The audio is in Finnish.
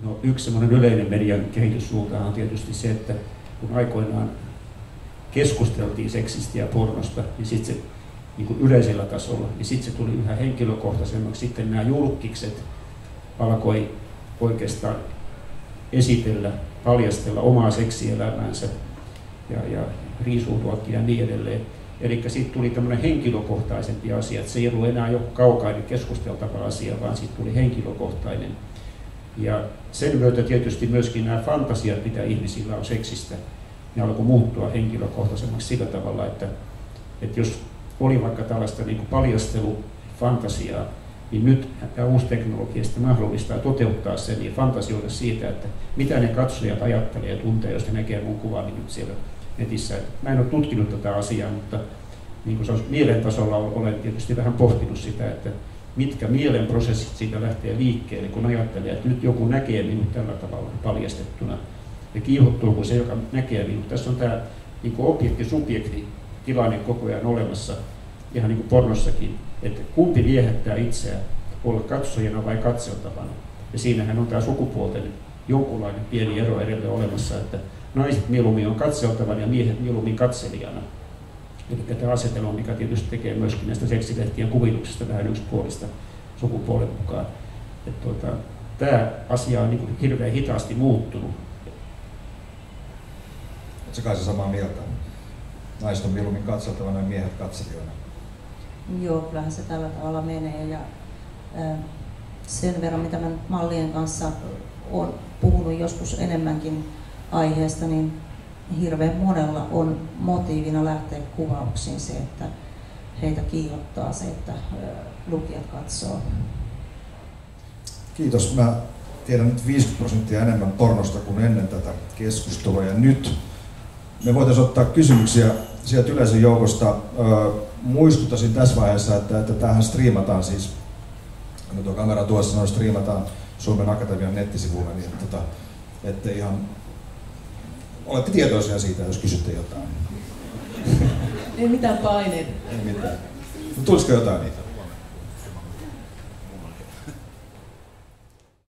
No, yksi semmoinen yleinen median kehityssuunta on tietysti se, että kun aikoinaan keskusteltiin seksistä ja pornosta, niin sitten se niin kuin yleisellä tasolla, niin sitten se tuli yhä henkilökohtaisemmaksi. Sitten nämä julkkikset alkoi oikeastaan esitellä, paljastella omaa seksielämäänsä ja riisuutuakin ja niin edelleen. Eli siitä tuli tämmöinen henkilökohtaisempi asia, että se ei ollut enää joku kaukainen keskusteltava asia, vaan siitä tuli henkilökohtainen. Ja sen myötä tietysti myöskin nämä fantasiat, mitä ihmisillä on seksistä, ne alkoi muuttua henkilökohtaisemmaksi sillä tavalla, että jos oli vaikka tällaista niin kuin paljastelufantasiaa, niin nyt tämä uusi teknologia sitä mahdollistaa toteuttaa sen ja fantasioida siitä, että mitä ne katsojat ajattelee ja tuntee, jos ne näkee mun kuvan niin nyt siellä netissä. Mä en ole tutkinut tätä asiaa, mutta niin kuin se on, mielen tasolla olen tietysti vähän pohtinut sitä, että mitkä mielen prosessit siitä lähtee liikkeelle, kun ajattelee, että nyt joku näkee minut tällä tavalla paljastettuna. Ja kiihottuuko se, joka näkee minut. Tässä on tämä niin objekti-subjekti-tilanne koko ajan olemassa, ihan niin kuin pornossakin, että kumpi viehättää itseään, olla katsojana vai katseltavana. Ja siinähän on tämä sukupuolten jonkunlainen pieni ero edelleen olemassa, että naiset mieluummin on katseltavana ja miehet mieluummin katselijana. Eli tämä asetelma, mikä tietysti tekee myöskin näistä seksilehtien kuvituksista vähän yksipuolista sukupuolen mukaan. Tämä asia on niin hirveän hitaasti muuttunut. Oletko kai se samaa mieltä? Naiset on mieluummin katseltavana ja miehet katselijoina. Joo, kyllähän se tällä tavalla menee. Ja sen verran, mitä mä mallien kanssa olen puhunut joskus enemmänkin aiheesta, niin hirveän monella on motiivina lähteä kuvauksiin se, että heitä kiihottaa se, että lukijat katsoo. Kiitos. Mä tiedän nyt 50% enemmän pornosta kuin ennen tätä keskustelua. Ja nyt me voitaisiin ottaa kysymyksiä sieltä yleisön joukosta. Muistuttaisin tässä vaiheessa, että tämähän striimataan siis, kun tuo kamera tuossa sanoo, striimataan Suomen Akatemian nettisivuilla, niin että ihan olette tietoisia siitä, jos kysytte jotain. Ei mitään paineita. Ei mitään. Tulisiko jotain niitä?